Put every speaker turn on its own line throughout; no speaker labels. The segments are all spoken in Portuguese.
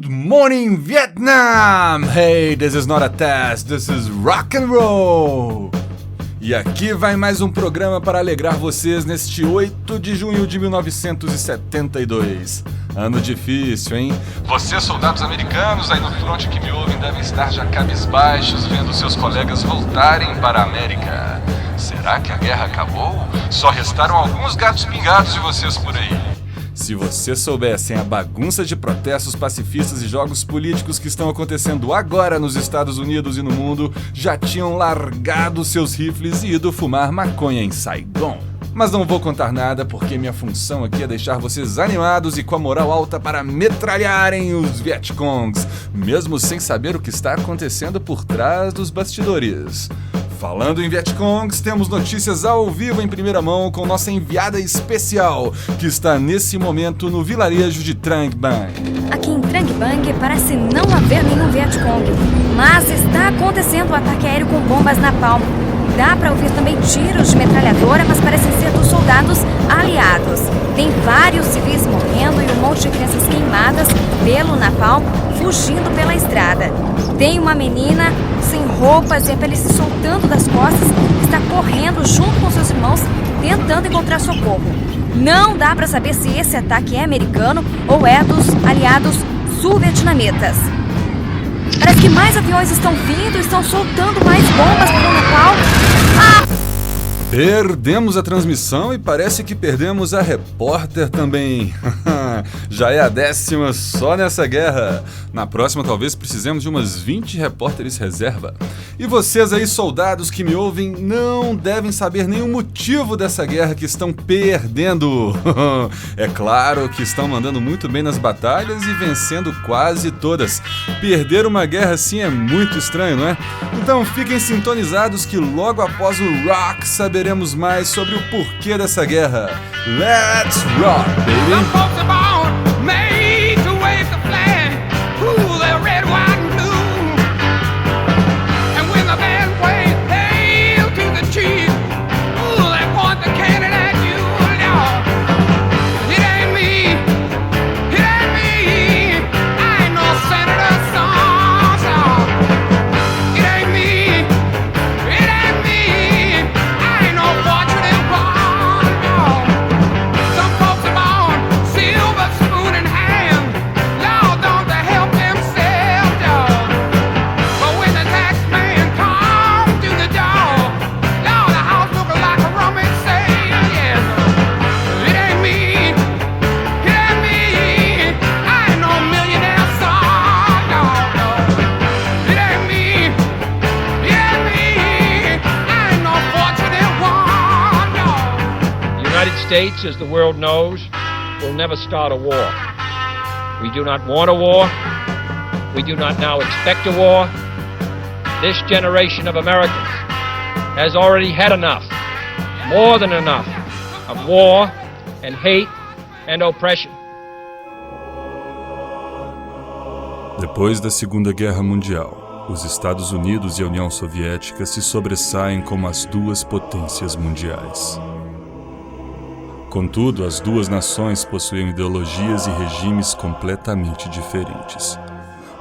Good morning, Vietnam! Hey, this is not a test, this is rock and roll! E aqui vai mais um programa para alegrar vocês neste 8 de junho de 1972. Ano difícil, hein? Vocês, soldados americanos aí no fronte que me ouvem, devem estar já cabisbaixos vendo seus colegas voltarem para a América. Será que a guerra acabou? Só restaram alguns gatos pingados de vocês por aí. Se vocês soubessem a bagunça de protestos pacifistas e jogos políticos que estão acontecendo agora nos Estados Unidos e no mundo, já tinham largado seus rifles e ido fumar maconha em Saigon. Mas não vou contar nada porque minha função aqui é deixar vocês animados e com a moral alta para metralharem os Vietcongs, mesmo sem saber o que está acontecendo por trás dos bastidores. Falando em Vietcongs, temos notícias ao vivo em primeira mão com nossa enviada especial, que está nesse momento no vilarejo de Trang Bang.
Aqui em Trang Bang parece não haver nenhum Vietcong, mas está acontecendo um ataque aéreo com bombas napalm. Dá para ouvir também tiros de metralhadora, mas parecem ser dos soldados aliados. Tem vários civis morrendo e um monte de crianças queimadas pelo napalm fugindo pela estrada. Tem uma menina sem roupas e a pele se soltando das costas, está correndo junto com seus irmãos, tentando encontrar socorro. Não dá para saber se esse ataque é americano ou é dos aliados sul-vietnamitas. Parece que mais aviões estão vindo, estão soltando mais bombas pelo napalm.
Perdemos a transmissão e parece que perdemos a repórter também. Já é a 10ª só nessa guerra. Na próxima talvez precisemos de umas 20 repórteres reserva. E vocês aí, soldados que me ouvem, não devem saber nenhum motivo dessa guerra que estão perdendo. É claro que estão mandando muito bem nas batalhas e vencendo quase todas. Perder uma guerra assim é muito estranho, não é? Então fiquem sintonizados que logo após o rock saberemos mais sobre o porquê dessa guerra. Let's rock, baby!
States, as the world knows, will never start a war. We do not want a war. We do not now expect a war. This generation of Americans has already had enough, more than enough, of war and hate and oppression.
Depois da Segunda Guerra Mundial, os Estados Unidos e a União Soviética se sobressaem como as duas potências mundiais. Contudo, as duas nações possuíam ideologias e regimes completamente diferentes.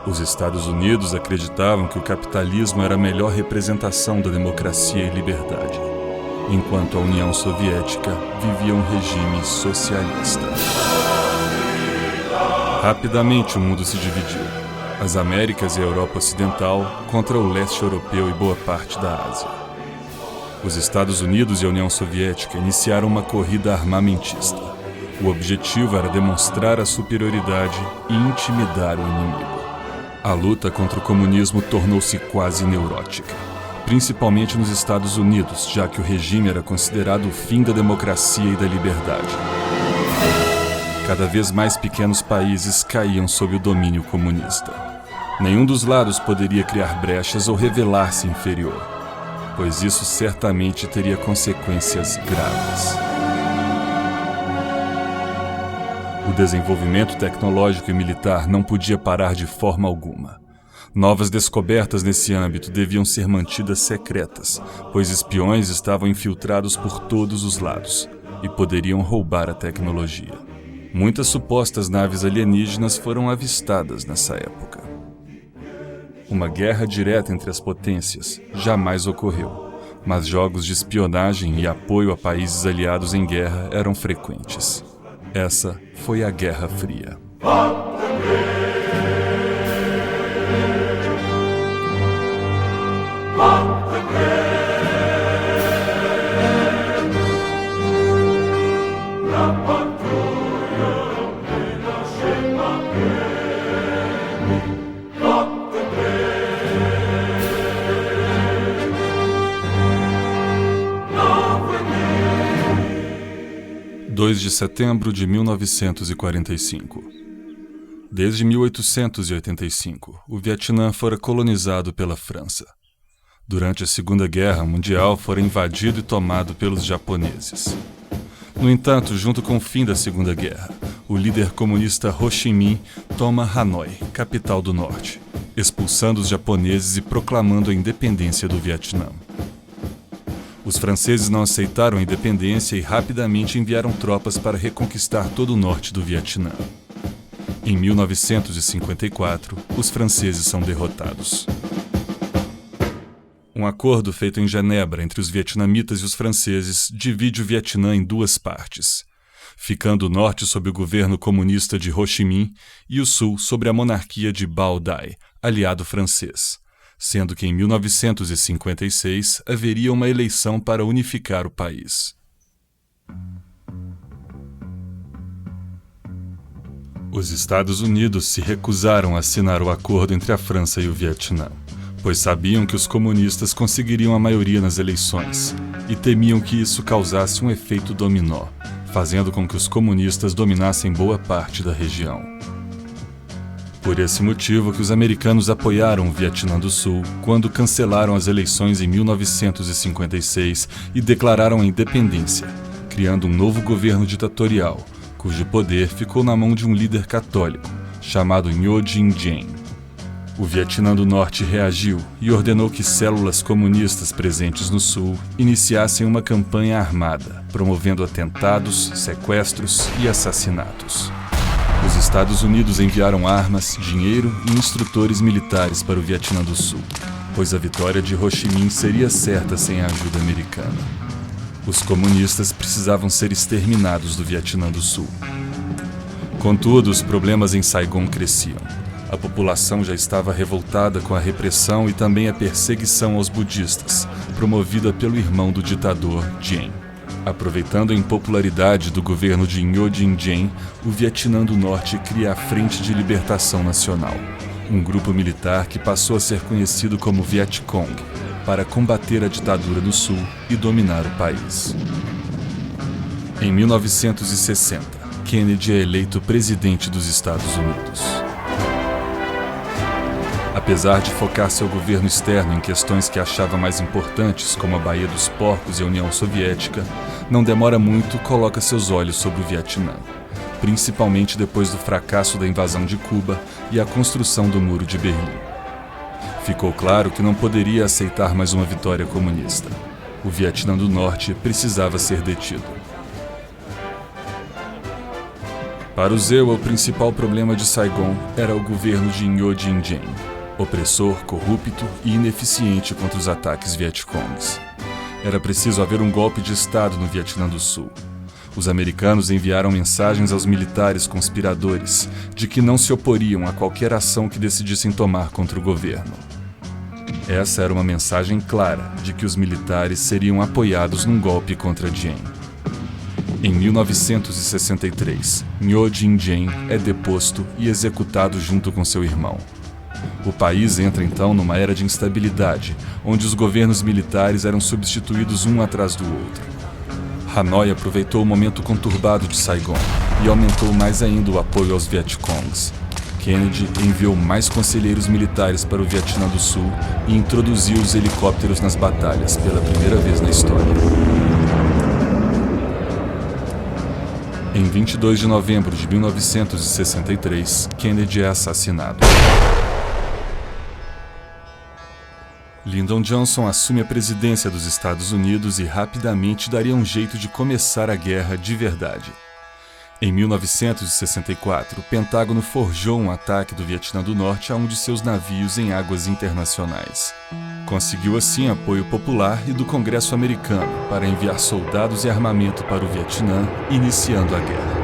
Os Estados Unidos acreditavam que o capitalismo era a melhor representação da democracia e liberdade, enquanto a União Soviética vivia um regime socialista. Rapidamente o mundo se dividiu. As Américas e a Europa Ocidental contra o leste europeu e boa parte da Ásia. Os Estados Unidos e a União Soviética iniciaram uma corrida armamentista. O objetivo era demonstrar a superioridade e intimidar o inimigo. A luta contra o comunismo tornou-se quase neurótica, principalmente nos Estados Unidos, já que o regime era considerado o fim da democracia e da liberdade. Cada vez mais pequenos países caíam sob o domínio comunista. Nenhum dos lados poderia criar brechas ou revelar-se inferior, pois isso certamente teria consequências graves. O desenvolvimento tecnológico e militar não podia parar de forma alguma. Novas descobertas nesse âmbito deviam ser mantidas secretas, pois espiões estavam infiltrados por todos os lados e poderiam roubar a tecnologia. Muitas supostas naves alienígenas foram avistadas nessa época. Uma guerra direta entre as potências jamais ocorreu, mas jogos de espionagem e apoio a países aliados em guerra eram frequentes. Essa foi a Guerra Fria. 2 de setembro de 1945. Desde 1885, o Vietnã fora colonizado pela França. Durante a Segunda Guerra Mundial, fora invadido e tomado pelos japoneses. No entanto, junto com o fim da Segunda Guerra, o líder comunista Ho Chi Minh toma Hanoi, capital do norte, expulsando os japoneses e proclamando a independência do Vietnã. Os franceses não aceitaram a independência e rapidamente enviaram tropas para reconquistar todo o norte do Vietnã. Em 1954, os franceses são derrotados. Um acordo feito em Genebra entre os vietnamitas e os franceses divide o Vietnã em duas partes, ficando o norte sob o governo comunista de Ho Chi Minh e o sul sob a monarquia de Bao Dai, aliado francês, sendo que em 1956 haveria uma eleição para unificar o país. Os Estados Unidos se recusaram a assinar o acordo entre a França e o Vietnã, pois sabiam que os comunistas conseguiriam a maioria nas eleições e temiam que isso causasse um efeito dominó, fazendo com que os comunistas dominassem boa parte da região. Por esse motivo que os americanos apoiaram o Vietnã do Sul quando cancelaram as eleições em 1956 e declararam a independência, criando um novo governo ditatorial, cujo poder ficou na mão de um líder católico, chamado Ngo Dinh Diem. O Vietnã do Norte reagiu e ordenou que células comunistas presentes no Sul iniciassem uma campanha armada, promovendo atentados, sequestros e assassinatos. Os Estados Unidos enviaram armas, dinheiro e instrutores militares para o Vietnã do Sul, pois a vitória de Ho Chi Minh seria certa sem a ajuda americana. Os comunistas precisavam ser exterminados do Vietnã do Sul. Contudo, os problemas em Saigon cresciam. A população já estava revoltada com a repressão e também a perseguição aos budistas, promovida pelo irmão do ditador, Diem. Aproveitando a impopularidade do governo de Ngo Dinh Diem, o Vietnã do Norte cria a Frente de Libertação Nacional, um grupo militar que passou a ser conhecido como Viet Cong, para combater a ditadura no Sul e dominar o país. Em 1960, Kennedy é eleito presidente dos Estados Unidos. Apesar de focar seu governo externo em questões que achava mais importantes, como a Baía dos Porcos e a União Soviética, não demora muito coloca seus olhos sobre o Vietnã, principalmente depois do fracasso da invasão de Cuba e a construção do Muro de Berlim. Ficou claro que não poderia aceitar mais uma vitória comunista. O Vietnã do Norte precisava ser detido. Para o ZEUA, o principal problema de Saigon era o governo de Ngo Dinh Diem, opressor, corrupto e ineficiente contra os ataques vietcongs. Era preciso haver um golpe de Estado no Vietnã do Sul. Os americanos enviaram mensagens aos militares conspiradores de que não se oporiam a qualquer ação que decidissem tomar contra o governo. Essa era uma mensagem clara de que os militares seriam apoiados num golpe contra Diem. Em 1963, Ngo Dinh Diem é deposto e executado junto com seu irmão. O país entra então numa era de instabilidade, onde os governos militares eram substituídos um atrás do outro. Hanoi aproveitou o momento conturbado de Saigon e aumentou mais ainda o apoio aos Vietcongs. Kennedy enviou mais conselheiros militares para o Vietnã do Sul e introduziu os helicópteros nas batalhas pela primeira vez na história. Em 22 de novembro de 1963, Kennedy é assassinado. Lyndon Johnson assume a presidência dos Estados Unidos e rapidamente daria um jeito de começar a guerra de verdade. Em 1964, o Pentágono forjou um ataque do Vietnã do Norte a um de seus navios em águas internacionais. Conseguiu assim apoio popular e do Congresso americano para enviar soldados e armamento para o Vietnã, iniciando a guerra.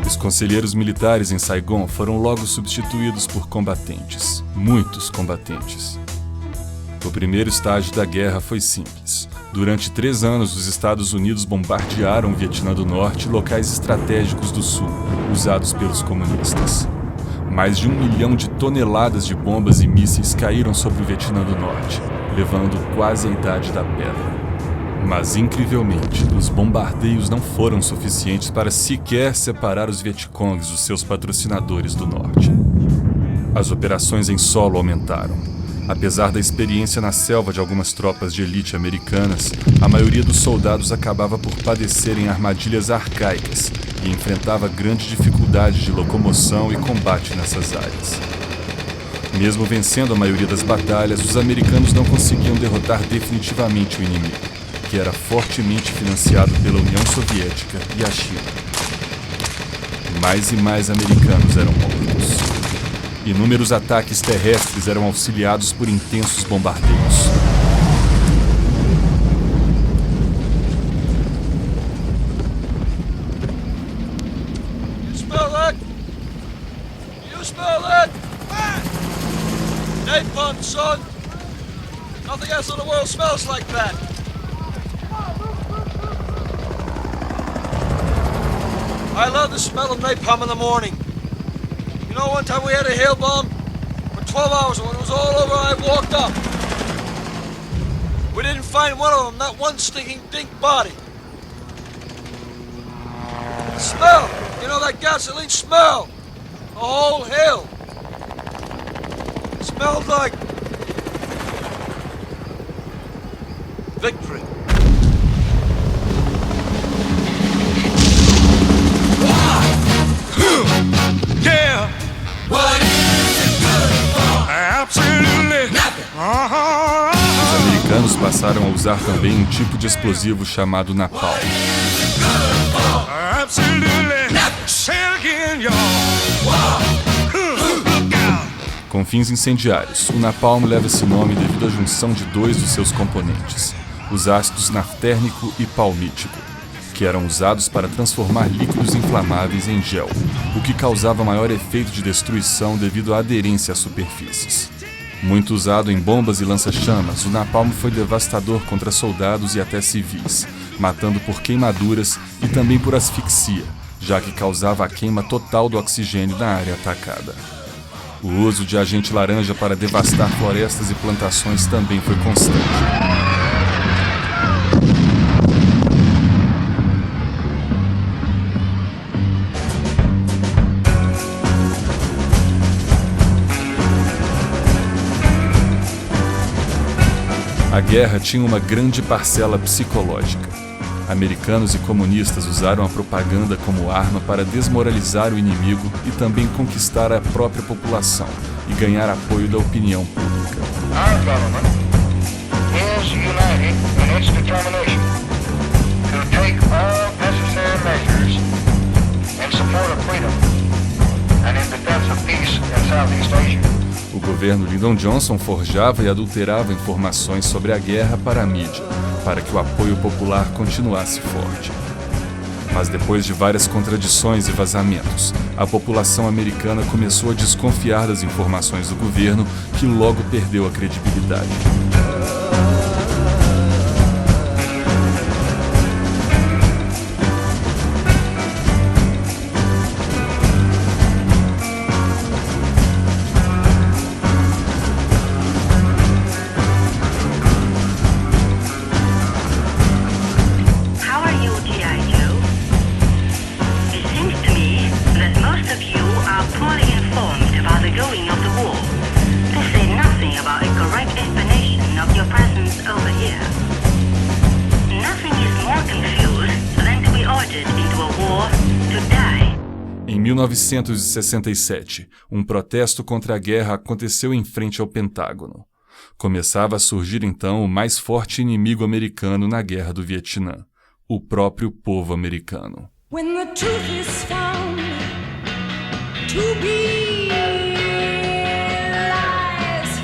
Os conselheiros militares em Saigon foram logo substituídos por combatentes, muitos combatentes. O primeiro estágio da guerra foi simples. Durante 3 anos, os Estados Unidos bombardearam o Vietnã do Norte e locais estratégicos do Sul, usados pelos comunistas. Mais de 1 milhão de toneladas de bombas e mísseis caíram sobre o Vietnã do Norte, levando quase a idade da pedra. Mas, incrivelmente, os bombardeios não foram suficientes para sequer separar os Vietcongs dos seus patrocinadores do Norte. As operações em solo aumentaram. Apesar da experiência na selva de algumas tropas de elite americanas, a maioria dos soldados acabava por padecerem armadilhas arcaicas e enfrentava grande dificuldade de locomoção e combate nessas áreas. Mesmo vencendo a maioria das batalhas, os americanos não conseguiam derrotar definitivamente o inimigo, que era fortemente financiado pela União Soviética e a China. Mais e mais americanos eram mortos. Inúmeros ataques terrestres eram auxiliados por intensos bombardeios.
You smell that? You smell that? Napalm, son! Nothing else in the world smells like that! I love the smell of napalm in the morning. You know, one time we had a hail bomb for 12 hours, and when it was all over, I walked up. We didn't find one of them, not one stinking dink body. The smell, you know, that gasoline smell, the whole hill. It smelled like victory. Yeah. What is it good for? Absolutely nothing.
Os americanos passaram a usar também um tipo de explosivo chamado napalm.
Absolutely nothing. Say it again, y'all.
Com fins incendiários, o napalm leva esse nome devido à junção de 2 dos seus componentes, os ácidos naftérnico e palmítico, que eram usados para transformar líquidos inflamáveis em gel, o que causava maior efeito de destruição devido à aderência às superfícies. Muito usado em bombas e lança-chamas, o napalm foi devastador contra soldados e até civis, matando por queimaduras e também por asfixia, já que causava a queima total do oxigênio na área atacada. O uso de agente laranja para devastar florestas e plantações também foi constante. A guerra tinha uma grande parcela psicológica. Americanos e comunistas usaram a propaganda como arma para desmoralizar o inimigo e também conquistar a própria população e ganhar apoio da opinião pública.
Our government is united in its determination to take all necessary measures in support of freedom and in defense of peace in Southeast Asia.
O governo Lyndon Johnson forjava e adulterava informações sobre a guerra para a mídia, para que o apoio popular continuasse forte. Mas depois de várias contradições e vazamentos, a população americana começou a desconfiar das informações do governo, que logo perdeu a credibilidade. Em 1967, um protesto contra a guerra aconteceu em frente ao Pentágono. Começava a surgir então o mais forte inimigo americano na Guerra do Vietnã, o próprio povo americano.
When the truth is found to be lies,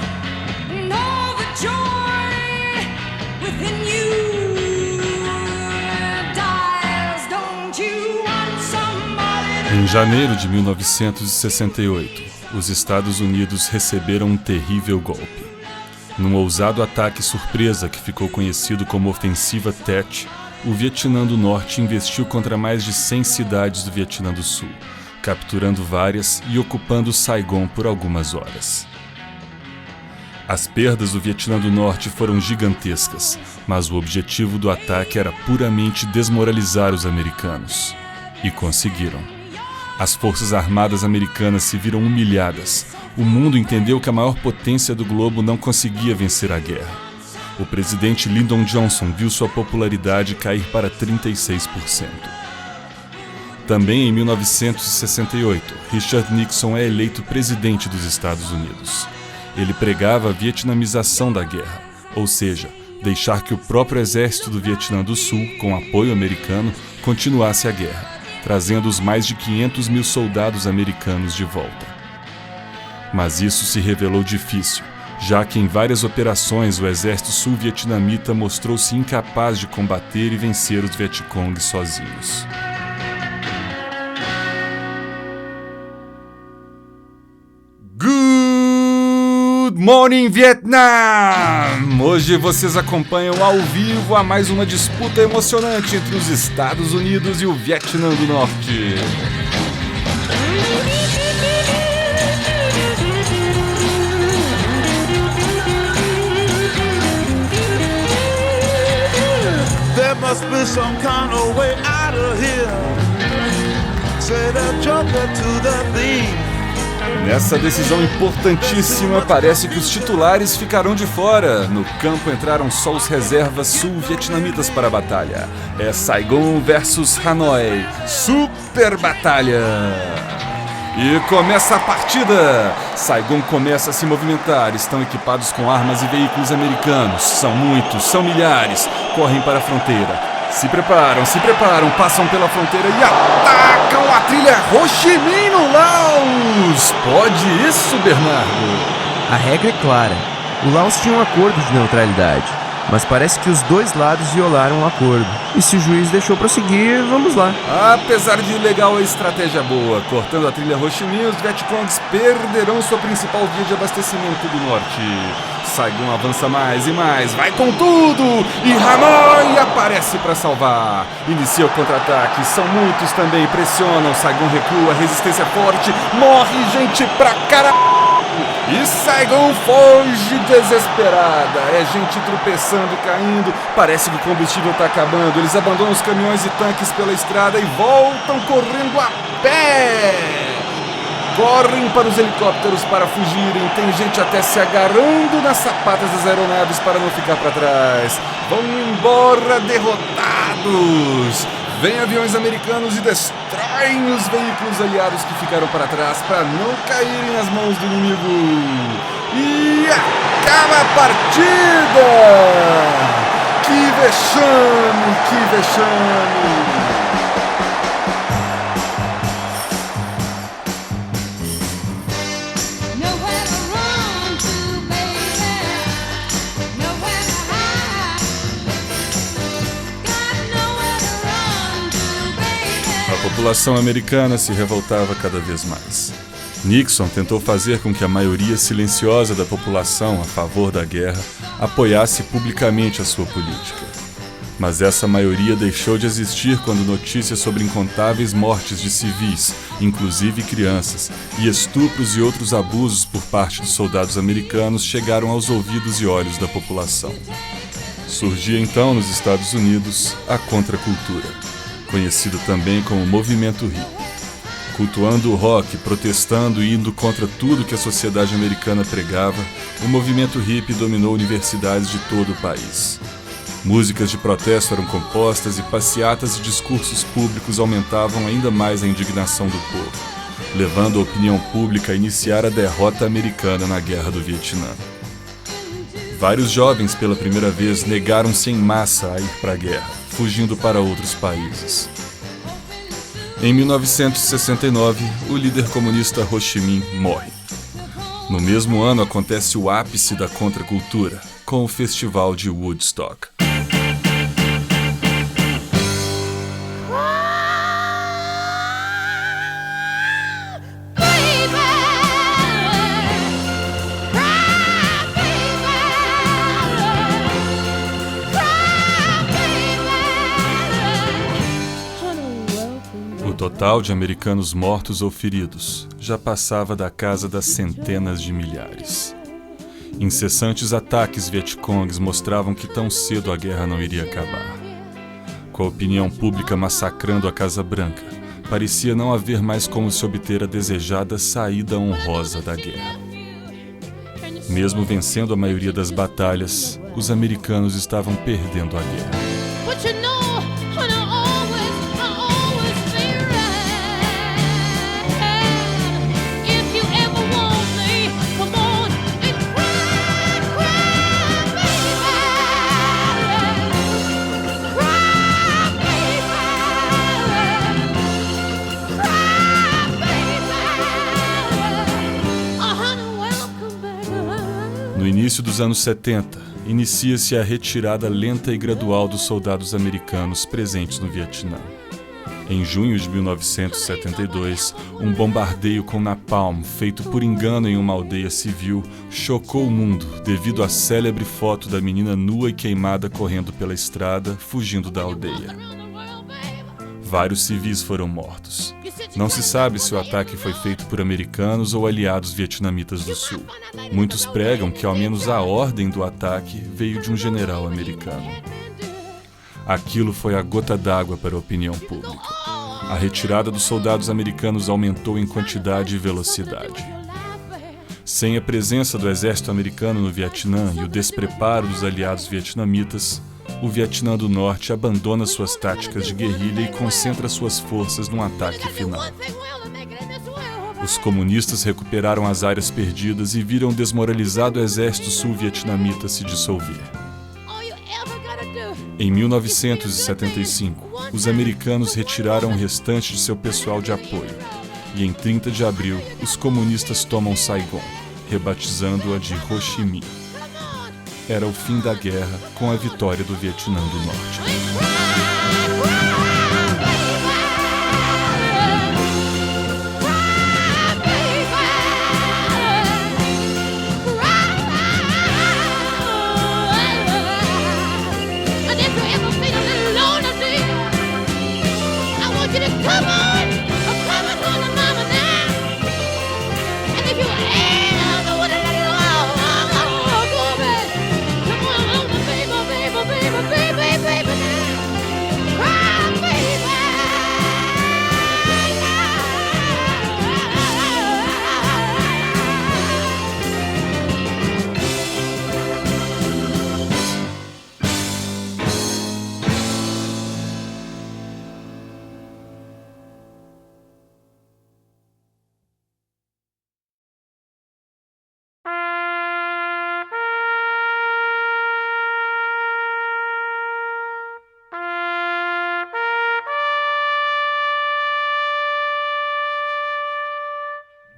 and all the joy within you dies, don't you want somebody to...
Em janeiro de 1968, os Estados Unidos receberam um terrível golpe. Num ousado ataque surpresa que ficou conhecido como Ofensiva Tet, o Vietnã do Norte investiu contra mais de 100 cidades do Vietnã do Sul, capturando várias e ocupando Saigon por algumas horas. As perdas do Vietnã do Norte foram gigantescas, mas o objetivo do ataque era puramente desmoralizar os americanos. E conseguiram. As forças armadas americanas se viram humilhadas. O mundo entendeu que a maior potência do globo não conseguia vencer a guerra. O presidente Lyndon Johnson viu sua popularidade cair para 36%. Também em 1968, Richard Nixon é eleito presidente dos Estados Unidos. Ele pregava a vietnamização da guerra, ou seja, deixar que o próprio exército do Vietnã do Sul, com apoio americano, continuasse a guerra, trazendo os mais de 500 mil soldados americanos de volta. Mas isso se revelou difícil, já que em várias operações o exército sul-vietnamita mostrou-se incapaz de combater e vencer os Vietcong sozinhos. Good Morning Vietnam! Hoje vocês acompanham ao vivo a mais uma disputa emocionante entre os Estados Unidos e o Vietnã do Norte.
There must be some kind of way out of here. Say the joker to the thief.
Nessa decisão importantíssima, parece que os titulares ficarão de fora. No campo entraram só os reservas sul-vietnamitas para a batalha. É Saigon versus Hanoi. Super batalha! E começa a partida! Saigon começa a se movimentar, estão equipados com armas e veículos americanos. São muitos, são milhares, correm para a fronteira. Se preparam, passam pela fronteira e atacam a trilha Ho Chi Minh no Laos! Pode isso, Bernardo?
A regra é clara. O Laos tinha um acordo de neutralidade, mas parece que os dois lados violaram o acordo. E se o juiz deixou prosseguir, vamos lá.
Apesar de ilegal, a estratégia boa. Cortando a trilha Ho Chi Minh, os Vietcongs perderão sua principal via de abastecimento do norte. Saigon avança mais e mais, vai com tudo! E Hanoi aparece para salvar. Inicia o contra-ataque, são muitos também, pressionam. Saigon recua, resistência forte, morre gente pra caralho! E Saigon foge desesperada. É gente tropeçando, caindo. Parece que o combustível tá acabando. Eles abandonam os caminhões e tanques pela estrada e voltam correndo a pé. Correm para os helicópteros para fugirem. Tem gente até se agarrando nas sapatas das aeronaves para não ficar para trás. Vão embora derrotados. Vêm aviões americanos e destroem os veículos aliados que ficaram para trás para não caírem nas mãos do inimigo. E acaba a partida! Que vexame, que vexame! A população americana se revoltava cada vez mais. Nixon tentou fazer com que a maioria silenciosa da população a favor da guerra apoiasse publicamente a sua política. Mas essa maioria deixou de existir quando notícias sobre incontáveis mortes de civis, inclusive crianças, e estupros e outros abusos por parte dos soldados americanos chegaram aos ouvidos e olhos da população. Surgia então nos Estados Unidos a contracultura, conhecido também como movimento hippie. Cultuando o rock, protestando e indo contra tudo que a sociedade americana pregava, o movimento hippie dominou universidades de todo o país. Músicas de protesto eram compostas e passeatas e discursos públicos aumentavam ainda mais a indignação do povo, levando a opinião pública a iniciar a derrota americana na Guerra do Vietnã. Vários jovens, pela primeira vez, negaram-se em massa a ir para a guerra, fugindo para outros países. Em 1969, o líder comunista Ho Chi Minh morre. No mesmo ano acontece o ápice da contracultura, com o Festival de Woodstock. O total de americanos mortos ou feridos já passava da casa das centenas de milhares. Incessantes ataques vietcongues mostravam que tão cedo a guerra não iria acabar. Com a opinião pública massacrando a Casa Branca, parecia não haver mais como se obter a desejada saída honrosa da guerra. Mesmo vencendo a maioria das batalhas, os americanos estavam perdendo a guerra. No início dos anos 70, inicia-se a retirada lenta e gradual dos soldados americanos presentes no Vietnã. Em junho de 1972, um bombardeio com napalm feito por engano em uma aldeia civil chocou o mundo devido à célebre foto da menina nua e queimada correndo pela estrada, fugindo da aldeia. Vários civis foram mortos. Não se sabe se o ataque foi feito por americanos ou aliados vietnamitas do Sul. Muitos pregam que ao menos a ordem do ataque veio de um general americano. Aquilo foi a gota d'água para a opinião pública. A retirada dos soldados americanos aumentou em quantidade e velocidade. Sem a presença do exército americano no Vietnã e o despreparo dos aliados vietnamitas, o Vietnã do Norte abandona suas táticas de guerrilha e concentra suas forças num ataque final. Os comunistas recuperaram as áreas perdidas e viram o desmoralizado exército sul-vietnamita se dissolver. Em 1975, os americanos retiraram o restante de seu pessoal de apoio e, em 30 de abril, os comunistas tomam Saigon, rebatizando-a de Ho Chi Minh. Era o fim da guerra com a vitória do Vietnã do Norte.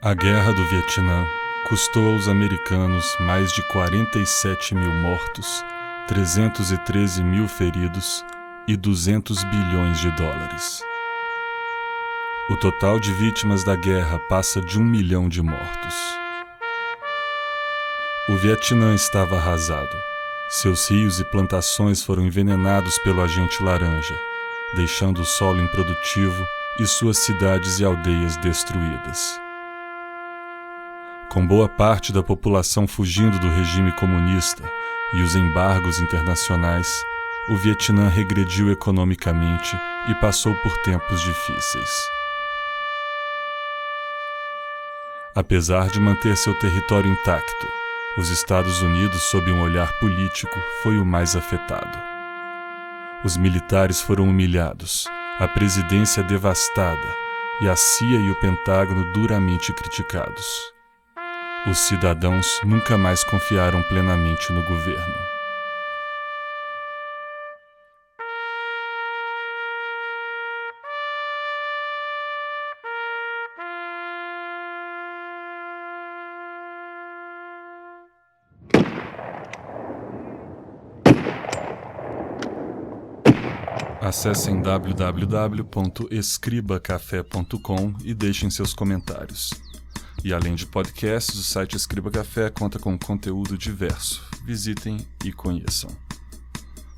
A Guerra do Vietnã custou aos americanos mais de 47 mil mortos, 313 mil feridos e 200 bilhões de dólares. O total de vítimas da guerra passa de 1 milhão de mortos. O Vietnã estava arrasado. Seus rios e plantações foram envenenados pelo agente laranja, deixando o solo improdutivo e suas cidades e aldeias destruídas. Com boa parte da população fugindo do regime comunista e os embargos internacionais, o Vietnã regrediu economicamente e passou por tempos difíceis. Apesar de manter seu território intacto, os Estados Unidos, sob um olhar político, foi o mais afetado. Os militares foram humilhados, a presidência devastada e a CIA e o Pentágono duramente criticados. Os cidadãos nunca mais confiaram plenamente no governo. Acessem www.escribacafé.com e deixem seus comentários. E além de podcasts, o site Escriba Café conta com conteúdo diverso. Visitem e conheçam.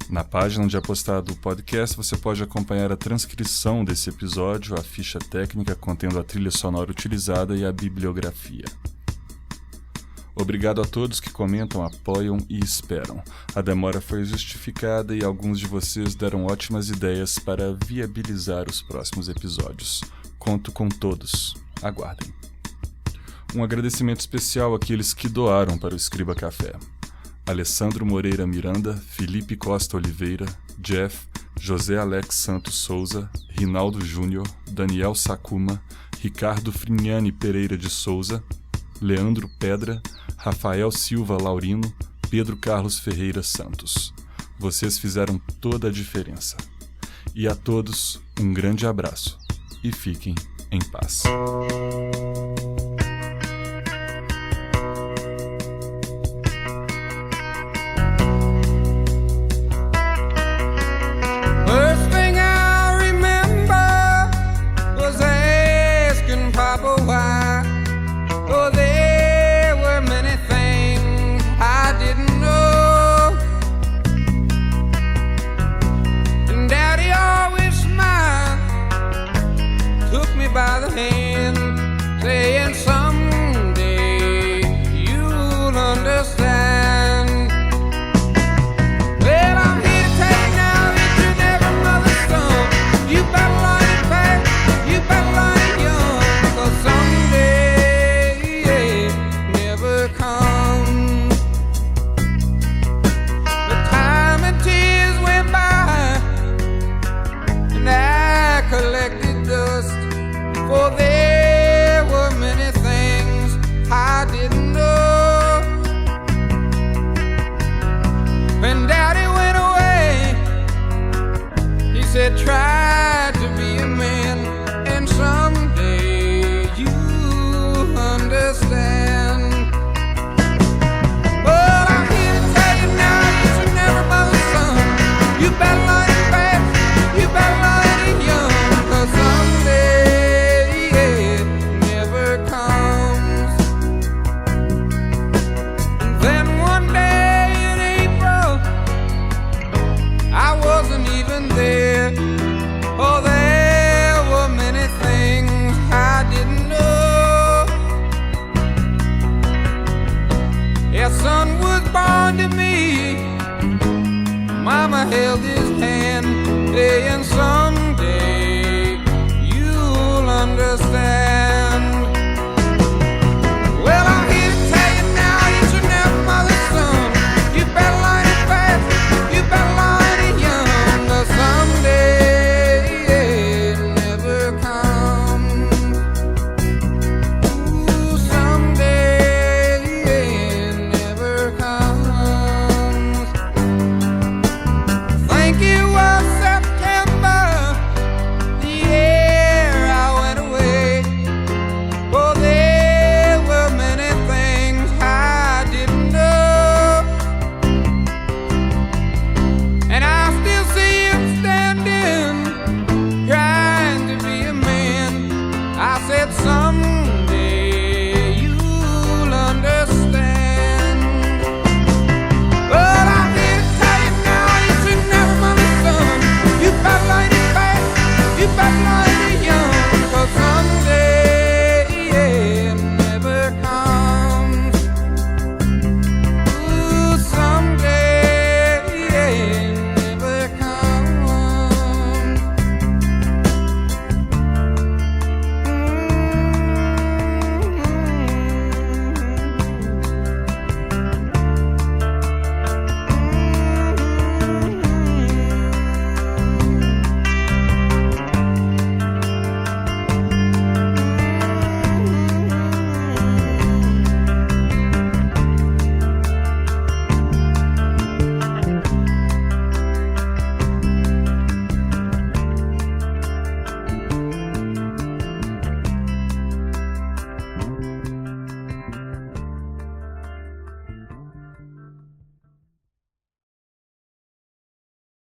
Na página onde é postado o podcast, você pode acompanhar a transcrição desse episódio, a ficha técnica contendo a trilha sonora utilizada e a bibliografia. Obrigado a todos que comentam, apoiam e esperam. A demora foi justificada e alguns de vocês deram ótimas ideias para viabilizar os próximos episódios. Conto com todos. Aguardem. Um agradecimento especial àqueles que doaram para o Escriba Café. Alessandro Moreira Miranda, Felipe Costa Oliveira, Jeff, José Alex Santos Souza, Rinaldo Júnior, Daniel Sakuma, Ricardo Frignani Pereira de Souza, Leandro Pedra, Rafael Silva Laurino, Pedro Carlos Ferreira Santos. Vocês fizeram toda a diferença. E a todos, um grande abraço. E fiquem em paz.
First thing I remember was asking Papa why. Oh, there were many things I didn't know. And Daddy always smiled, took me by the hand, saying someday you'll understand. Well, I'm here to tell you now that you're never mother's son. You better learn it fast, you better learn it young, 'cause someday it never comes. The time and tears went by, and I collected dust, for there were many things I didn't know. When Daddy went away, he said, try to be a man, and someday you'll understand. Well, I'm here to tell you now that you're never mother's son. You better learn it fast, you better learn it young, 'cause someday it never comes. And then one day in April, I wasn't even there. Oh, there were many things I didn't know. A son was born to me. Mama held his hand, saying